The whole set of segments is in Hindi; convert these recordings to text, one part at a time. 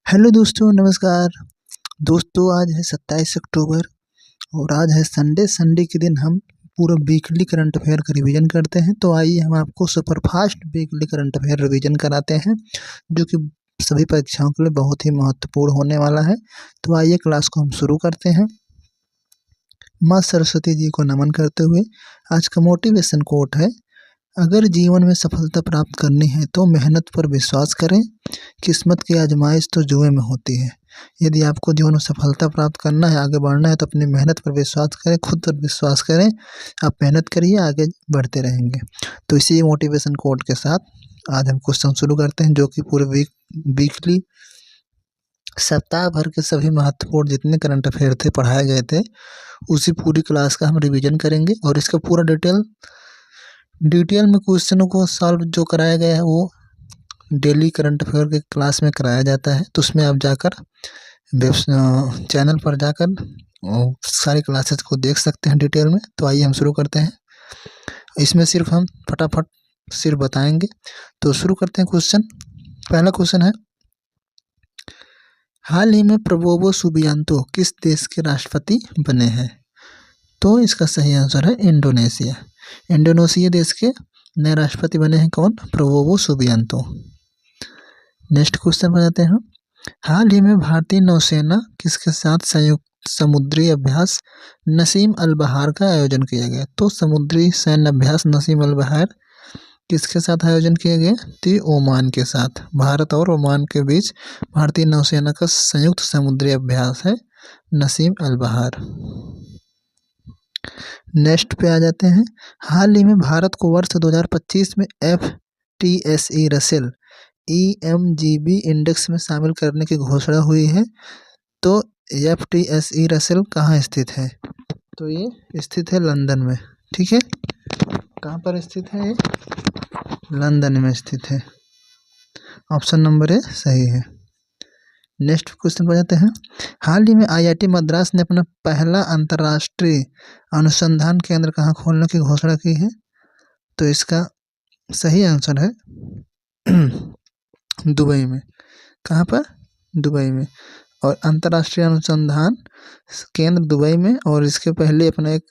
हेलो दोस्तों, नमस्कार। दोस्तों, आज है 27 अक्टूबर और आज है संडे। संडे के दिन हम पूरा वीकली करंट अफेयर का रिवीजन करते हैं। तो आइए हम आपको superfast weekly current affair revision कराते हैं, जो कि सभी परीक्षाओं के लिए बहुत ही महत्वपूर्ण होने वाला है। तो आइए क्लास को हम शुरू करते हैं। माँ सरस्वती जी को नमन करते हुए आज का मोटिवेशन कोट है, अगर जीवन में सफलता प्राप्त करनी है तो मेहनत पर विश्वास करें। किस्मत की आजमाइश तो जुए में होती है। यदि आपको जीवन में सफलता प्राप्त करना है, आगे बढ़ना है, तो अपनी मेहनत पर विश्वास करें, खुद पर विश्वास करें। आप मेहनत करिए, आगे बढ़ते रहेंगे। तो इसी मोटिवेशन कोट के साथ आज हम क्वेश्चन शुरू करते हैं, जो कि पूरे वीकली सप्ताह भर के सभी महत्वपूर्ण जितने करंट अफेयर थे पढ़ाए गए थे, उसी पूरी क्लास का हम रिवीजन करेंगे। और इसका पूरा डिटेल में क्वेश्चनों को सॉल्व जो कराया गया है वो डेली करंट अफेयर के क्लास में कराया जाता है। तो उसमें आप जाकर चैनल पर जाकर सारी क्लासेस को देख सकते हैं डिटेल में। तो आइए हम शुरू करते हैं। इसमें सिर्फ हम फटाफट सिर्फ बताएंगे। तो शुरू करते हैं क्वेश्चन। पहला क्वेश्चन है, हाल ही में प्रबोवो सुबियांतो किस देश के राष्ट्रपति बने हैं? तो इसका सही आंसर है इंडोनेशिया। इंडोनेशिया देश के नए राष्ट्रपति बने हैं कौन? Prabowo Subianto. नेक्स्ट क्वेश्चन पर जाते हैं। हाल ही में भारतीय नौसेना किसके साथ संयुक्त समुद्री अभ्यास नसीम अल बहार का आयोजन किया गया? तो समुद्री सैन्य अभ्यास नसीम अल बहार किसके साथ आयोजन किया गया? तो ओमान के साथ। भारत और ओमान के बीच भारतीय नौसेना का संयुक्त समुद्री अभ्यास है नसीम अल बहार। नेक्स्ट पे आ जाते हैं। हाल ही में भारत को वर्ष 2025 में FTSE रसेल EMGB इंडेक्स में शामिल करने की घोषणा हुई है। तो FTSE रसेल कहाँ स्थित है? तो ये स्थित है लंदन में। ठीक है, कहाँ पर स्थित है? ये लंदन में स्थित है। ऑप्शन नंबर ए सही है। नेक्स्ट क्वेश्चन पर जाते हैं। हाल ही में IIT मद्रास ने अपना पहला अंतर्राष्ट्रीय अनुसंधान केंद्र कहाँ खोलने की घोषणा की है? तो इसका सही आंसर है दुबई में। कहाँ पर? दुबई में। और अंतर्राष्ट्रीय अनुसंधान केंद्र दुबई में, और इसके पहले अपना एक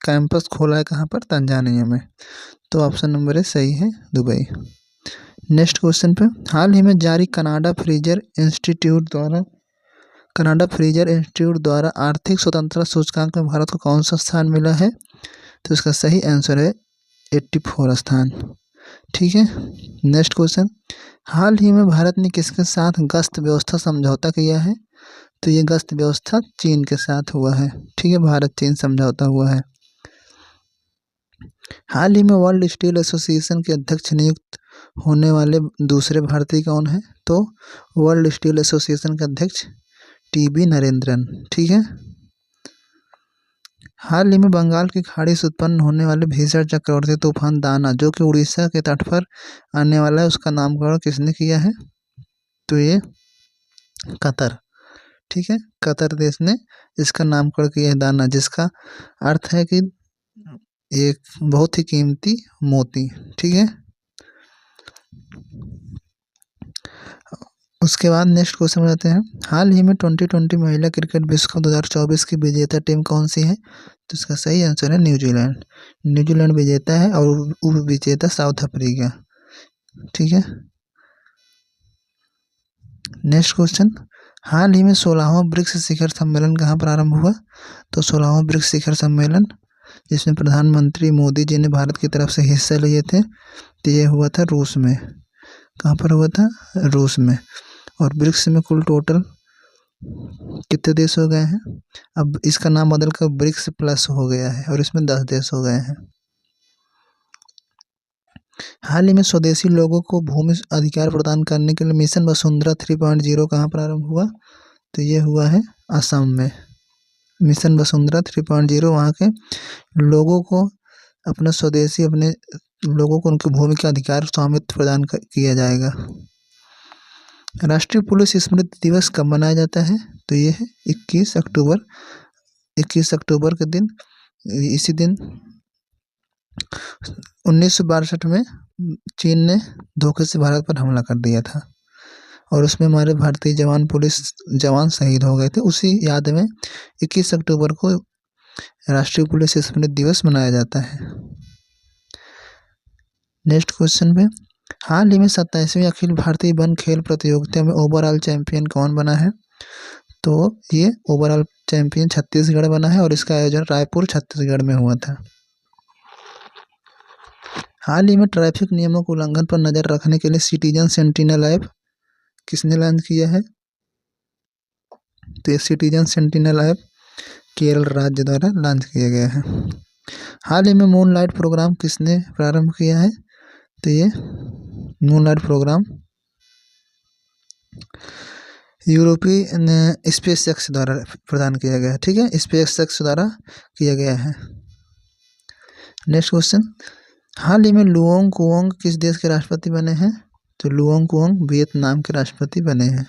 कैंपस खोला है कहाँ पर? तंजानिया में। तो ऑप्शन नंबर ए सही है, दुबई। नेक्स्ट क्वेश्चन पे, हाल ही में जारी कनाडा फ्रीजर इंस्टीट्यूट द्वारा आर्थिक स्वतंत्रता सूचकांक में भारत को कौन सा स्थान मिला है? तो इसका सही आंसर है 84 स्थान। ठीक है। नेक्स्ट क्वेश्चन, हाल ही में भारत ने किसके साथ गश्त व्यवस्था समझौता किया है? तो ये गश्त व्यवस्था चीन के साथ हुआ है। ठीक है, भारत चीन समझौता हुआ है। हाल ही में वर्ल्ड स्टील एसोसिएशन के अध्यक्ष नियुक्त होने वाले दूसरे भारतीय कौन है? तो वर्ल्ड स्टील एसोसिएशन के अध्यक्ष TB नरेंद्रन। ठीक है। हाल ही में बंगाल की खाड़ी से उत्पन्न होने वाले भीषण चक्रवाती तूफान दाना, जो कि उड़ीसा के तट पर आने वाला है, उसका नामकरण किसने किया है? तो ये कतर। ठीक है, कतर देश ने इसका नामकरण किया है दाना, जिसका अर्थ है कि एक बहुत ही कीमती मोती। ठीक है। उसके बाद नेक्स्ट क्वेश्चन में जाते हैं। हाल ही में 2020 महिला क्रिकेट विश्व कप 2024 की विजेता टीम कौन सी है? तो इसका सही आंसर है न्यूजीलैंड। न्यूजीलैंड विजेता है और उप विजेता साउथ अफ्रीका। ठीक है। नेक्स्ट क्वेश्चन, हाल ही में 16वां ब्रिक्स शिखर सम्मेलन कहाँ प्रारंभ हुआ? तो 16वां ब्रिक्स शिखर सम्मेलन, जिसमें प्रधानमंत्री मोदी जी ने भारत की तरफ से हिस्सा लिए थे, तो ये हुआ था रूस में। कहाँ पर हुआ था? रूस में। और ब्रिक्स में कुल टोटल कितने देश हो गए हैं? अब इसका नाम बदलकर ब्रिक्स प्लस हो गया है और इसमें 10 देश हो गए हैं। हाल ही में स्वदेशी लोगों को भूमि अधिकार प्रदान करने के लिए मिशन वसुंधरा 3.0 कहाँ प्रारंभ हुआ? तो ये हुआ है असम में। मिशन वसुंधरा 3.0 वहाँ के लोगों को अपने लोगों को उनकी भूमि का अधिकार स्वामित्व प्रदान किया जाएगा। राष्ट्रीय पुलिस स्मृति दिवस कब मनाया जाता है? तो ये है 21 अक्टूबर। 21 अक्टूबर के दिन, इसी दिन 1962 में चीन ने धोखे से भारत पर हमला कर दिया था। और उसमें हमारे भारतीय जवान पुलिस जवान शहीद हो गए थे। उसी याद में 21 अक्टूबर को राष्ट्रीय पुलिस स्मृति दिवस मनाया जाता है। नेक्स्ट क्वेश्चन पे, हाल ही में 27वीं अखिल भारतीय वन खेल प्रतियोगिता में ओवरऑल चैंपियन कौन बना है? तो ये ओवरऑल चैंपियन छत्तीसगढ़ बना है और इसका आयोजन रायपुर छत्तीसगढ़ में हुआ था। हाल ही में ट्रैफिक नियमों के उल्लंघन पर नजर रखने के लिए सिटीजन सेंटिनल ऐप किसने लॉन्च किया है? तो ये सिटीजन सेंटिनल ऐप केरल राज्य द्वारा लॉन्च किया गया है। हाल ही में मूनलाइट प्रोग्राम किसने प्रारंभ किया है? तो ये मूनलाइट प्रोग्राम यूरोपीय स्पेस एक्स द्वारा प्रदान किया गया है। ठीक है, स्पेस एक्स द्वारा किया गया है। नेक्स्ट क्वेश्चन, हाल ही में लुओंग कुओंग किस देश के राष्ट्रपति बने हैं? तो लुओंग कुओंग वियतनाम के राष्ट्रपति बने हैं।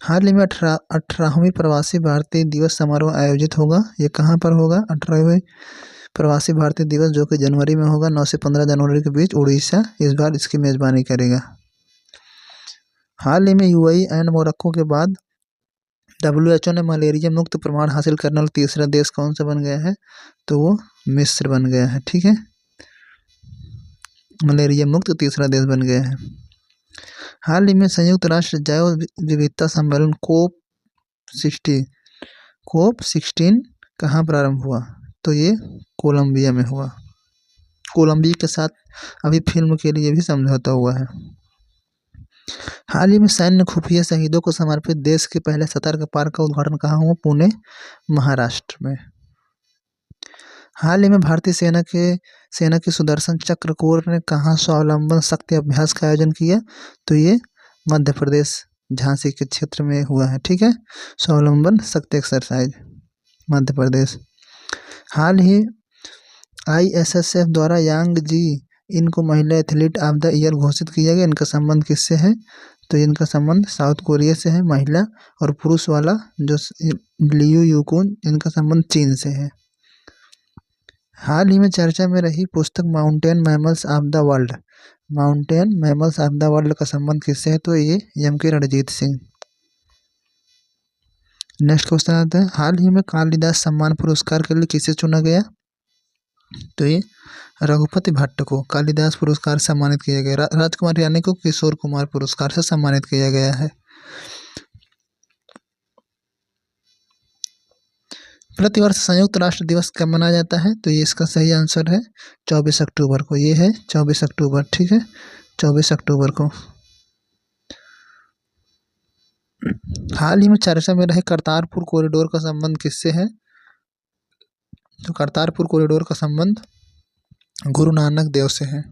हाल ही में 18वीं प्रवासी भारतीय दिवस समारोह आयोजित होगा। ये कहाँ पर होगा? 18वीं प्रवासी भारतीय दिवस जो कि जनवरी में होगा, 9 से 15 जनवरी के बीच। उड़ीसा इस बार इसकी मेजबानी करेगा। हाल ही में यूएई एंड मोरक्को के बाद WHO ने मलेरिया मुक्त प्रमाण हासिल करने वाला तीसरा देश कौन सा बन गया है? तो वो मिस्र बन गया है। ठीक है, मलेरिया मुक्त तीसरा देश बन गया है। हाल ही में संयुक्त राष्ट्र जैव विविधता सम्मेलन COP16 कहाँ प्रारंभ हुआ? तो ये कोलंबिया में हुआ। कोलंबिया के साथ अभी फिल्म के लिए भी समझौता हुआ है। हाल ही में सैन्य खुफिया शहीदों को समर्पित देश के पहले सतर्क पार्क का उद्घाटन कहाँ हुआ? पुणे, महाराष्ट्र में। हाल ही में भारतीय सेना की सुदर्शन चक्र कोर ने कहाँ स्वावलंबन शक्ति अभ्यास का आयोजन किया? तो ये मध्य प्रदेश झांसी के क्षेत्र में हुआ है। ठीक है, स्वावलंबन शक्ति एक्सरसाइज मध्य प्रदेश। हाल ही ISSF द्वारा यांग जी इनको महिला एथलीट ऑफ द ईयर घोषित किया गया। इनका संबंध किससे है? तो इनका संबंध साउथ कोरिया से है महिला, और पुरुष वाला जो लियू यूकुन, इनका संबंध चीन से है। हाल ही में चर्चा में रही पुस्तक mountain mammals of the world का संबंध किससे है? तो ये M.K. Ranjit Singh. Next question आता है, हाल ही में कालिदास सम्मान पुरस्कार के लिए किसे चुना गया? तो ये रघुपति भट्ट को कालिदास पुरस्कार से सम्मानित किया गया। राजकुमार यानी को किशोर कुमार पुरस्कार से सम्मानित किया गया है। प्रतिवर्ष संयुक्त राष्ट्र दिवस कब मनाया जाता है? तो ये इसका सही आंसर है 24 अक्टूबर को। ये है 24 अक्टूबर। ठीक है, 24 अक्टूबर को। हाल ही में चर्चा में रहे करतारपुर कॉरिडोर का संबंध किससे है? तो करतारपुर कॉरिडोर का संबंध गुरु नानक देव से है।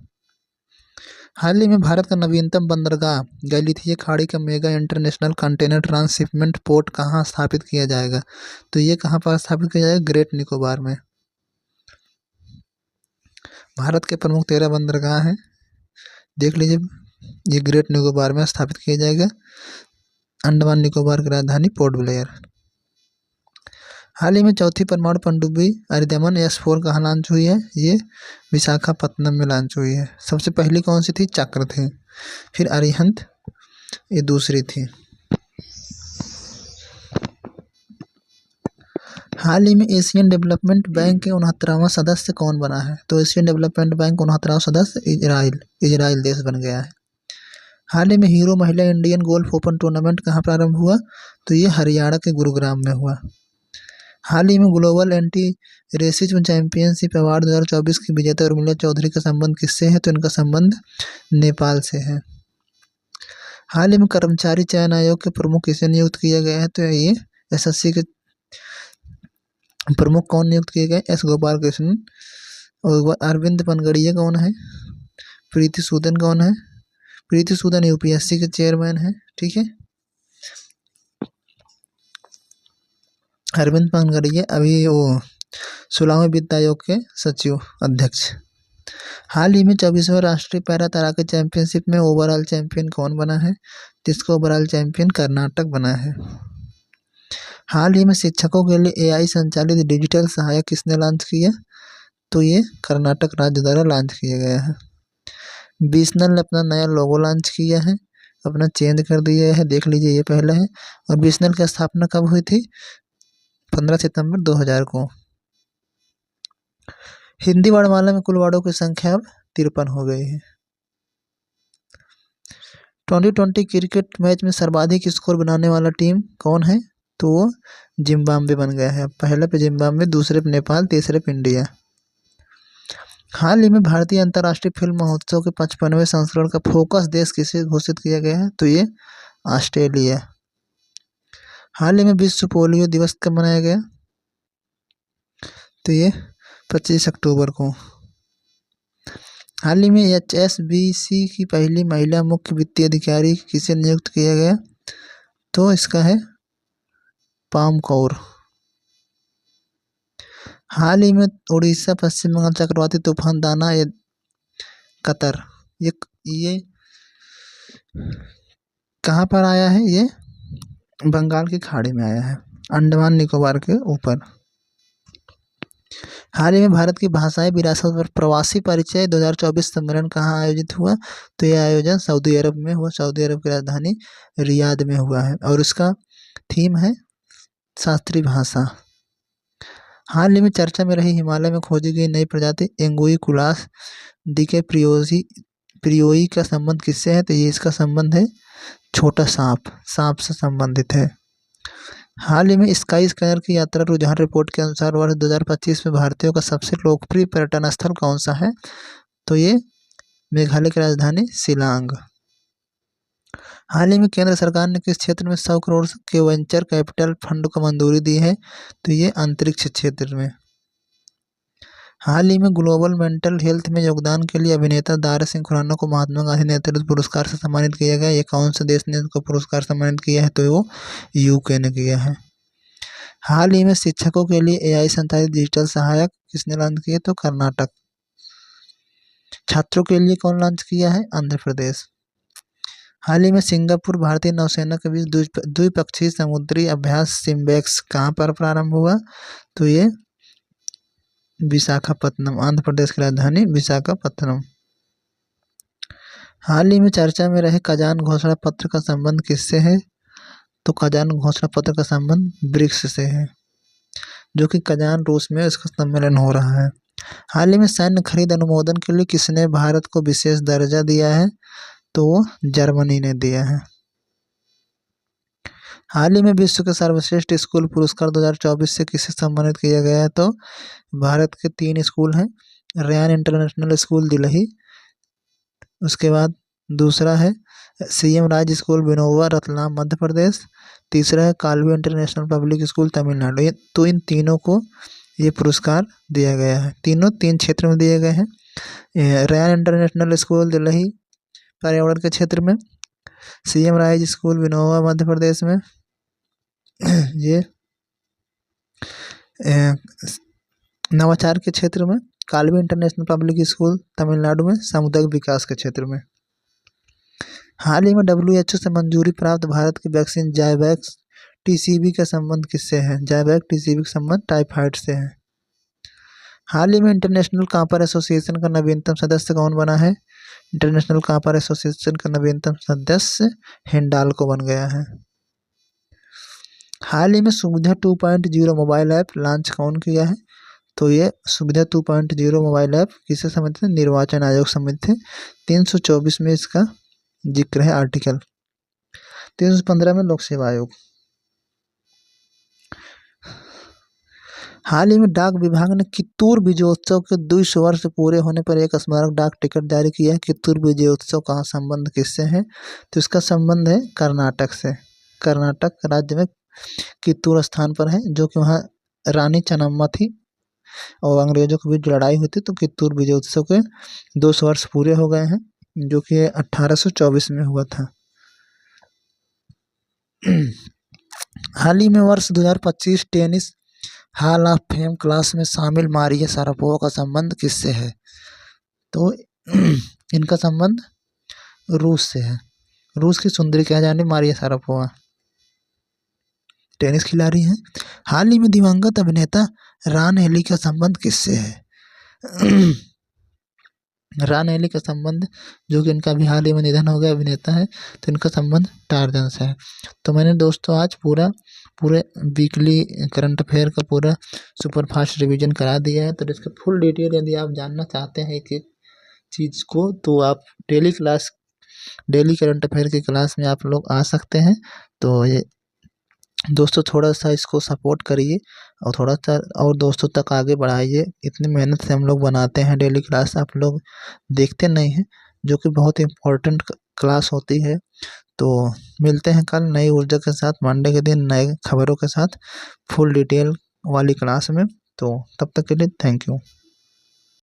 हाल ही में भारत का नवीनतम बंदरगाह गैलीथिया खाड़ी का mega international container transshipment port कहाँ स्थापित किया जाएगा? तो ये कहाँ पर स्थापित किया जाएगा? ग्रेट निकोबार में। भारत के प्रमुख 13 बंदरगाह हैं, देख लीजिए। ये ग्रेट निकोबार में स्थापित किया जाएगा। अंडमान निकोबार की राजधानी पोर्ट ब्लेयर। हाल ही में चौथी परमाणु पनडुब्बी अरिदमन S4 कहाँ लॉन्च हुई है? ये विशाखापत्तनम में लॉन्च हुई है। सबसे पहली कौन सी थी? चक्र थी, फिर अरिहंत ये दूसरी थी। हाल ही में एशियन डेवलपमेंट बैंक के 69वां सदस्य कौन बना है? तो एशियन डेवलपमेंट बैंक 69वां सदस्य इजराइल देश बन गया है। हाल ही में हीरो महिला इंडियन गोल्फ ओपन टूर्नामेंट कहाँ प्रारंभ हुआ? तो ये हरियाणा के गुरुग्राम में हुआ। हाल ही में global anti racism championship award 2024 की विजेता उर्मिला चौधरी का संबंध किससे है? तो इनका संबंध नेपाल से है। हाल ही में कर्मचारी चयन आयोग के प्रमुख किसे नियुक्त किया गया है? तो ये SSC के प्रमुख कौन नियुक्त किए गए? S गोपाल कृष्णन। और अरविंद पनगड़िया कौन है? प्रीति सूदन कौन है? प्रीति सूदन UPSC के चेयरमैन है। ठीक है, अरविंद पनगड़िया अभी वो 16वें वित्त आयोग के सचिव अध्यक्ष। हाल ही में 24वें राष्ट्रीय पैरा तैराकी चैंपियनशिप में ओवरऑल चैंपियन कौन बना है? जिसको ओवरऑल चैंपियन कर्नाटक बना है। हाल ही में शिक्षकों के लिए AI संचालित डिजिटल सहायक किसने लॉन्च किया? तो ये कर्नाटक राज्य द्वारा लॉन्च किया गया है। BSNL ने अपना नया लोगो लॉन्च किया है। अपना चेंज कर दिया है, देख लीजिए ये पहले है। और बीएसएनएल की स्थापना कब हुई थी? 15 सितंबर 2000 को। हिंदी वर्णमाला में कुल वर्णों की संख्या अब 53 हो गई है। 2020 क्रिकेट मैच में सर्वाधिक स्कोर बनाने वाला टीम कौन है? तो वो जिम्बाब्वे बन गया है। पहले पे जिम्बाब्वे, दूसरे पे नेपाल, तीसरे पे इंडिया। हाल ही में भारतीय अंतर्राष्ट्रीय फिल्म महोत्सव के 55वें संस्करण का फोकस देश किसे घोषित किया गया है? तो ये ऑस्ट्रेलिया। हाल ही में विश्व पोलियो दिवस कब मनाया गया? तो ये 25 अक्टूबर को। हाल ही में HSBC की पहली महिला मुख्य वित्तीय अधिकारी किसे नियुक्त किया गया? तो इसका है पाम कौर। हाल ही में उड़ीसा पश्चिम बंगाल चक्रवाती तूफान दाना कतर ये कहाँ पर आया है? ये बंगाल की खाड़ी में आया है, अंडमान निकोबार के ऊपर। हाल ही में भारत की भाषाई विरासत पर प्रवासी परिचय 2024 सम्मेलन कहाँ आयोजित हुआ? तो यह आयोजन सऊदी अरब में हुआ। सऊदी अरब की राजधानी रियाद में हुआ है और इसका थीम है शास्त्रीय भाषा। हाल ही में चर्चा में रही हिमालय में खोजी गई नई प्रजाति एंगुइकुलास डीके प्रियोई का संबंध किससे है? तो ये इसका संबंध है छोटा सांप से संबंधित है। हाल ही में स्काई स्कैनर की यात्रा रुझान रिपोर्ट के अनुसार वर्ष 2025 में भारतीयों का सबसे लोकप्रिय पर्यटन स्थल कौन सा है? तो ये मेघालय की राजधानी शिलांग। हाल ही में केंद्र सरकार ने किस क्षेत्र में 100 करोड़ के वेंचर कैपिटल फंड को मंजूरी दी है? तो ये अंतरिक्ष क्षेत्र में। हाल ही में ग्लोबल मेंटल हेल्थ में योगदान के लिए अभिनेता दारा सिंह खुराना को महात्मा गांधी नेतृत्व पुरस्कार से सम्मानित किया गया। ये कौन से देश ने इसको पुरस्कार सम्मानित किया है? तो वो यूके ने किया है। हाल ही में शिक्षकों के लिए AI संचालित डिजिटल सहायक किसने लॉन्च किया? तो कर्नाटक। छात्रों के लिए कौन लॉन्च किया है? आंध्र प्रदेश। हाल ही में सिंगापुर भारतीय नौसेना के बीच द्विपक्षीय समुद्री अभ्यास सिम्बेक्स कहाँ पर प्रारंभ हुआ? तो ये विशाखापत्तनम, आंध्र प्रदेश की राजधानी विशाखापत्तनम। हाल ही में चर्चा में रहे कजान घोषणा पत्र का संबंध किससे है? तो कजान घोषणा पत्र का संबंध ब्रिक्स से है, जो कि कजान रूस में इसका सम्मेलन हो रहा है। हाल ही में सैन्य खरीद अनुमोदन के लिए किसने भारत को विशेष दर्जा दिया है? तो वो जर्मनी ने दिया है। हाल ही में विश्व के सर्वश्रेष्ठ स्कूल पुरस्कार 2024 से किसे सम्मानित किया गया है? तो भारत के 3 स्कूल हैं। रेयान इंटरनेशनल स्कूल दिल्ली, उसके बाद दूसरा है CM राज स्कूल विनोबा रतलाम मध्य प्रदेश, तीसरा है Kalvi international public school Tamil Nadu. तो इन तीनों को ये पुरस्कार दिया गया है। तीनों 3 क्षेत्र में दिए गए हैं। रेयान इंटरनेशनल स्कूल दिल्ली पर्यावरण के क्षेत्र में, CM राज स्कूल विनोबा मध्य प्रदेश में ये नवाचार के क्षेत्र में, Kalvi international public school Tamil Nadu में सामुदायिक विकास के क्षेत्र में। हाल ही में WHO से मंजूरी प्राप्त भारत की वैक्सीन जायवैक्स TCV का संबंध किससे है? जायवैक्स TCV का संबंध टाइफाइड से है। हाल ही में इंटरनेशनल कॉपर एसोसिएशन का नवीनतम सदस्य कौन बना है? इंटरनेशनल कॉपर एसोसिएशन का नवीनतम सदस्य हिंडाल्को बन गया है। हाल ही में सुविधा 2.0 मोबाइल ऐप लॉन्च कौन किया है? तो ये सुविधा 2.0 मोबाइल ऐप किससे संबंधित है? निर्वाचन आयोग से संबंधित है। 324 में इसका जिक्र है आर्टिकल, 315 में लोक सेवा आयोग। हाल ही में डाक विभाग ने कित्तूर विजयोत्सव के 200 वर्ष पूरे होने पर एक स्मारक डाक टिकट जारी किया है। कित्तूर विजयोत्सव का संबंध किससे है? तो इसका संबंध है कर्नाटक से। कर्नाटक राज्य में कित्तूर स्थान पर है, जो कि वहाँ रानी चन्नम्मा थी और अंग्रेजों के बीच लड़ाई हुई थी। तो कित्तूर विजयोत्सव के 200 वर्ष पूरे हो गए हैं, जो कि 1824 में हुआ था। हाल ही में वर्ष 2025 tennis hall of fame class में शामिल मारिया शारापोवा का संबंध किससे है? तो इनका संबंध रूस से है। रूस की सुंदरी कहा जाने मारिया शारापोवा टेनिस खिलाड़ी हैं। हाल ही में दिवंगत अभिनेता रान हेली का संबंध किससे है? रान एली का संबंध, जो कि इनका अभी हाल ही में निधन हो गया अभिनेता है, तो इनका संबंध टार्जन से है। तो मैंने दोस्तों आज पूरे वीकली करंट अफेयर का पूरा सुपर फास्ट रिवीजन करा दिया है। तो इसका फुल डिटेल यदि आप जानना चाहते हैं एक एक चीज़ को, तो आप डेली करंट अफेयर की क्लास में आप लोग आ सकते हैं। तो ये दोस्तों थोड़ा सा इसको सपोर्ट करिए और थोड़ा सा और दोस्तों तक आगे बढ़ाइए। इतनी मेहनत से हम लोग बनाते हैं डेली क्लास, आप लोग देखते नहीं हैं, जो कि बहुत इम्पोर्टेंट क्लास होती है। तो मिलते हैं कल नई ऊर्जा के साथ, मंडे के दिन नए खबरों के साथ फुल डिटेल वाली क्लास में। तो तब तक के लिए थैंक यू।